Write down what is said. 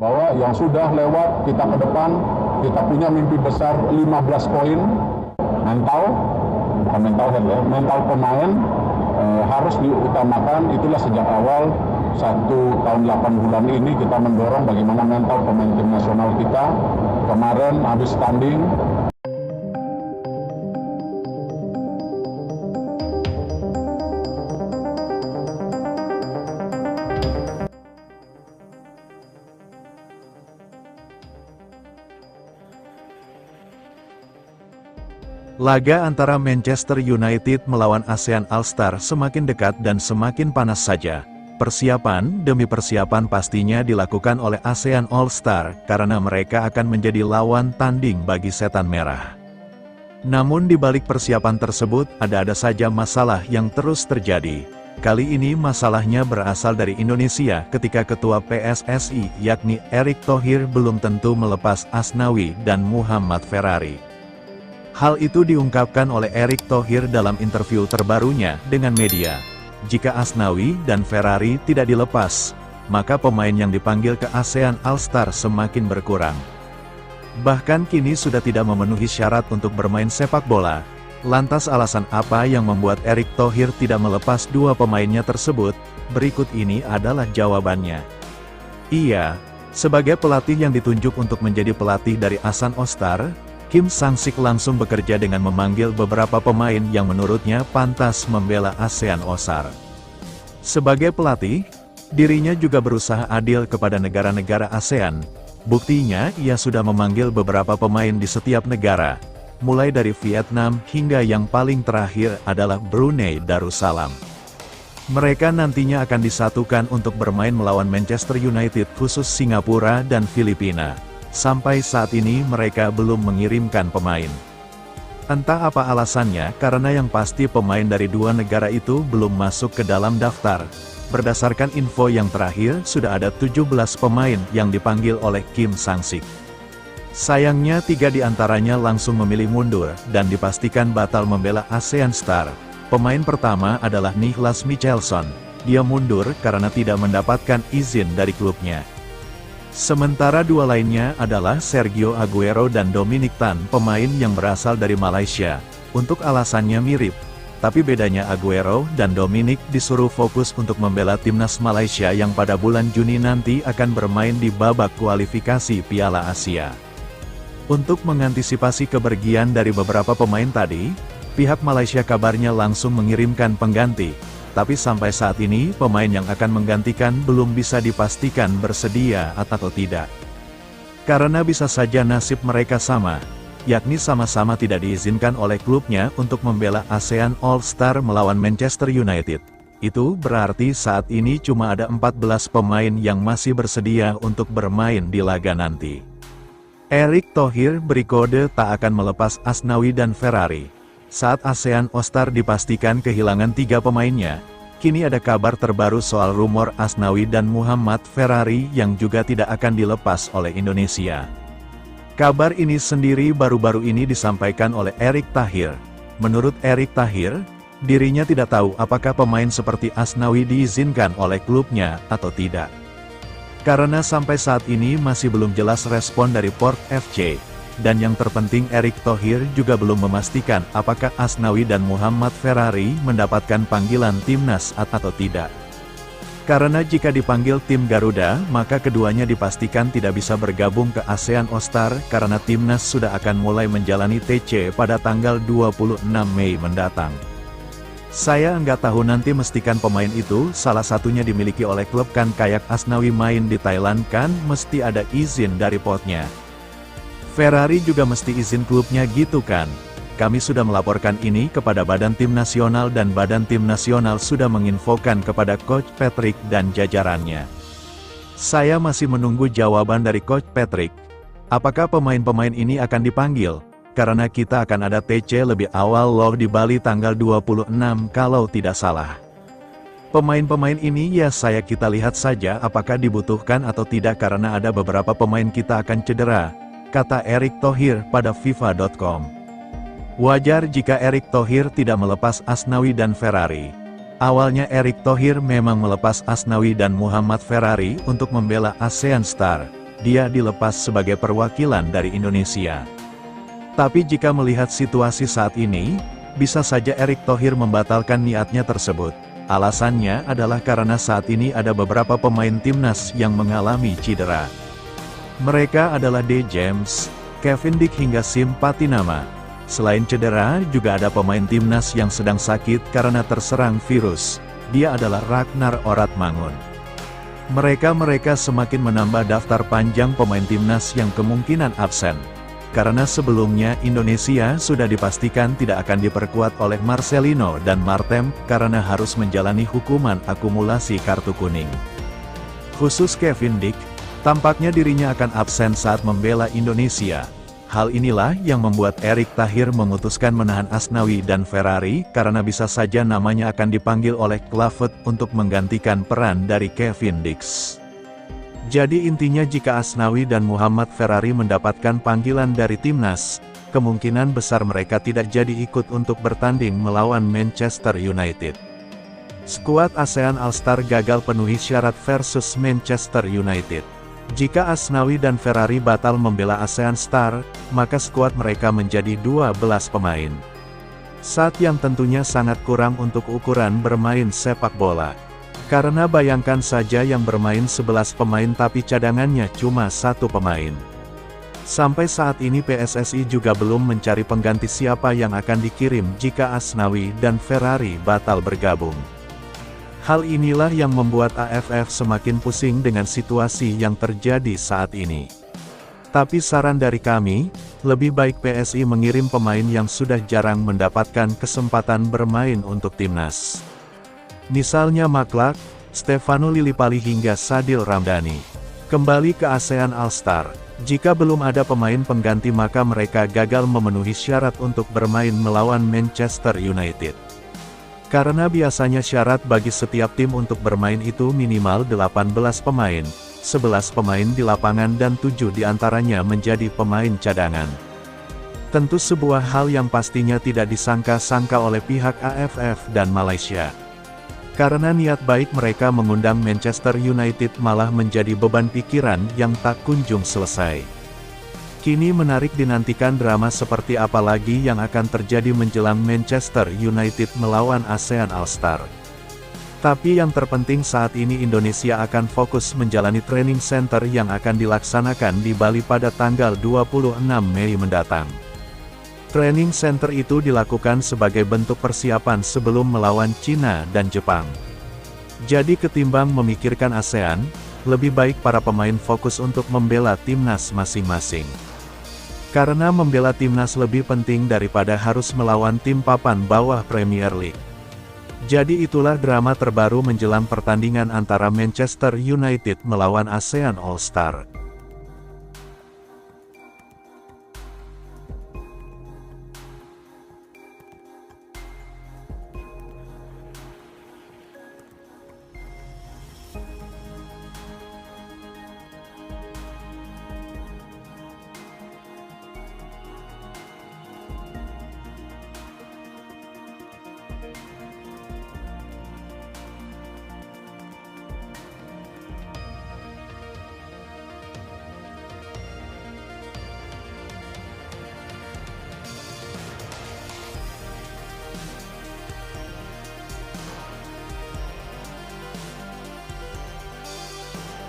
Bahwa yang sudah lewat kita ke depan, kita punya mimpi besar 15 poin. Mental, bukan mental head ya, mental pemain harus diutamakan. Itulah sejak awal 1 tahun 8 bulan ini kita mendorong bagaimana mental pemain tim nasional kita. Kemarin habis tanding, laga antara Manchester United melawan ASEAN All-Star semakin dekat dan semakin panas saja. Persiapan demi persiapan pastinya dilakukan oleh ASEAN All-Star karena mereka akan menjadi lawan tanding bagi Setan Merah. Namun di balik persiapan tersebut ada saja masalah yang terus terjadi. Kali ini masalahnya berasal dari Indonesia ketika Ketua PSSI yakni Erick Thohir belum tentu melepas Asnawi dan Muhammad Ferrari. Hal itu diungkapkan oleh Erick Thohir dalam interview terbarunya dengan media. Jika Asnawi dan Ferrari tidak dilepas, maka pemain yang dipanggil ke ASEAN All-Star semakin berkurang. Bahkan kini sudah tidak memenuhi syarat untuk bermain sepak bola. Lantas alasan apa yang membuat Erick Thohir tidak melepas dua pemainnya tersebut? Berikut ini adalah jawabannya. Iya, sebagai pelatih yang ditunjuk untuk menjadi pelatih dari ASEAN All-Star, Kim Sang-sik langsung bekerja dengan memanggil beberapa pemain yang menurutnya pantas membela ASEAN All-Star. Sebagai pelatih, dirinya juga berusaha adil kepada negara-negara ASEAN. Buktinya, ia sudah memanggil beberapa pemain di setiap negara, mulai dari Vietnam hingga yang paling terakhir adalah Brunei Darussalam. Mereka nantinya akan disatukan untuk bermain melawan Manchester United khusus Singapura dan Filipina. Sampai saat ini mereka belum mengirimkan pemain. Entah apa alasannya, karena yang pasti pemain dari dua negara itu belum masuk ke dalam daftar. Berdasarkan info yang terakhir, sudah ada 17 pemain yang dipanggil oleh Kim Sang-sik. Sayangnya 3 diantaranya langsung memilih mundur, dan dipastikan batal membela ASEAN Star. Pemain pertama adalah Nicklas Michelson. Dia mundur karena tidak mendapatkan izin dari klubnya. Sementara dua lainnya adalah Sergio Aguero dan Dominic Tan, pemain yang berasal dari Malaysia. Untuk alasannya mirip, tapi bedanya Aguero dan Dominic disuruh fokus untuk membela timnas Malaysia yang pada bulan Juni nanti akan bermain di babak kualifikasi Piala Asia. Untuk mengantisipasi kepergian dari beberapa pemain tadi, pihak Malaysia kabarnya langsung mengirimkan pengganti. Tapi sampai saat ini, pemain yang akan menggantikan belum bisa dipastikan bersedia atau tidak. Karena bisa saja nasib mereka sama, yakni sama-sama tidak diizinkan oleh klubnya untuk membela ASEAN All-Star melawan Manchester United. Itu berarti saat ini cuma ada 14 pemain yang masih bersedia untuk bermain di laga nanti. Erick Thohir beri kode tak akan melepas Asnawi dan Ferrari. Saat ASEAN All-Star dipastikan kehilangan 3 pemainnya, kini ada kabar terbaru soal rumor Asnawi dan Muhammad Ferrari yang juga tidak akan dilepas oleh Indonesia. Kabar ini sendiri baru-baru ini disampaikan oleh Erick Thohir. Menurut Erick Thohir, dirinya tidak tahu apakah pemain seperti Asnawi diizinkan oleh klubnya atau tidak. Karena sampai saat ini masih belum jelas respon dari Port FC. Dan yang terpenting Erick Thohir juga belum memastikan apakah Asnawi dan Muhammad Ferrari mendapatkan panggilan timnas atau tidak. Karena jika dipanggil tim Garuda, maka keduanya dipastikan tidak bisa bergabung ke ASEAN All-Star karena timnas sudah akan mulai menjalani TC pada tanggal 26 Mei mendatang. Saya nggak tahu nanti mestikan pemain itu salah satunya dimiliki oleh klub kan, kayak Asnawi main di Thailand kan mesti ada izin dari potnya. Ferrari juga mesti izin klubnya gitu kan. Kami sudah melaporkan ini kepada Badan Tim Nasional dan Badan Tim Nasional sudah menginfokan kepada Coach Patrick dan jajarannya. Saya masih menunggu jawaban dari Coach Patrick. Apakah pemain-pemain ini akan dipanggil? Karena kita akan ada TC lebih awal loh di Bali tanggal 26 kalau tidak salah. Pemain-pemain ini ya kita lihat saja apakah dibutuhkan atau tidak karena ada beberapa pemain kita akan cedera, kata Erick Thohir pada FIFA.com. Wajar jika Erick Thohir tidak melepas Asnawi dan Ferrari. Awalnya Erick Thohir memang melepas Asnawi dan Muhammad Ferrari untuk membela ASEAN Star. dia dilepas sebagai perwakilan dari Indonesia. Tapi jika melihat situasi saat ini, bisa saja Erick Thohir membatalkan niatnya tersebut. Alasannya adalah karena saat ini ada beberapa pemain timnas yang mengalami cedera. Mereka adalah D. James, Kevin Dick hingga Sim Patinama. Selain cedera, juga ada pemain timnas yang sedang sakit karena terserang virus. Dia adalah Ragnar Oratmangun. Mereka semakin menambah daftar panjang pemain timnas yang kemungkinan absen. Karena sebelumnya Indonesia sudah dipastikan tidak akan diperkuat oleh Marcelino dan Martem karena harus menjalani hukuman akumulasi kartu kuning. Khusus Kevin Dick, tampaknya dirinya akan absen saat membela Indonesia. Hal inilah yang membuat Erick Thohir memutuskan menahan Asnawi dan Ferrari karena bisa saja namanya akan dipanggil oleh Kluivert untuk menggantikan peran dari Kevin Dick. Jadi intinya jika Asnawi dan Muhammad Ferrari mendapatkan panggilan dari timnas, kemungkinan besar mereka tidak jadi ikut untuk bertanding melawan Manchester United. Skuad ASEAN All-Star gagal penuhi syarat versus Manchester United. Jika Asnawi dan Ferrari batal membela ASEAN Star, maka skuad mereka menjadi 12 pemain. Saat yang tentunya sangat kurang untuk ukuran bermain sepak bola. Karena bayangkan saja yang bermain 11 pemain tapi cadangannya cuma 1 pemain. Sampai saat ini PSSI juga belum mencari pengganti siapa yang akan dikirim jika Asnawi dan Ferrari batal bergabung. Hal inilah yang membuat AFF semakin pusing dengan situasi yang terjadi saat ini. Tapi saran dari kami, lebih baik PSI mengirim pemain yang sudah jarang mendapatkan kesempatan bermain untuk timnas. Misalnya Maklak, Stefano Lillipali hingga Sadil Ramdhani. Kembali ke ASEAN All-Star. Jika belum ada pemain pengganti maka mereka gagal memenuhi syarat untuk bermain melawan Manchester United. Karena biasanya syarat bagi setiap tim untuk bermain itu minimal 18 pemain, 11 pemain di lapangan dan 7 diantaranya menjadi pemain cadangan. Tentu sebuah hal yang pastinya tidak disangka-sangka oleh pihak AFF dan Malaysia. Karena niat baik mereka mengundang Manchester United malah menjadi beban pikiran yang tak kunjung selesai. Kini menarik dinantikan drama seperti apa lagi yang akan terjadi menjelang Manchester United melawan ASEAN All-Star. Tapi yang terpenting saat ini Indonesia akan fokus menjalani training center yang akan dilaksanakan di Bali pada tanggal 26 Mei mendatang. Training center itu dilakukan sebagai bentuk persiapan sebelum melawan Cina dan Jepang. Jadi ketimbang memikirkan ASEAN, lebih baik para pemain fokus untuk membela timnas masing-masing. Karena membela timnas lebih penting daripada harus melawan tim papan bawah Premier League. Jadi itulah drama terbaru menjelang pertandingan antara Manchester United melawan ASEAN All-Star.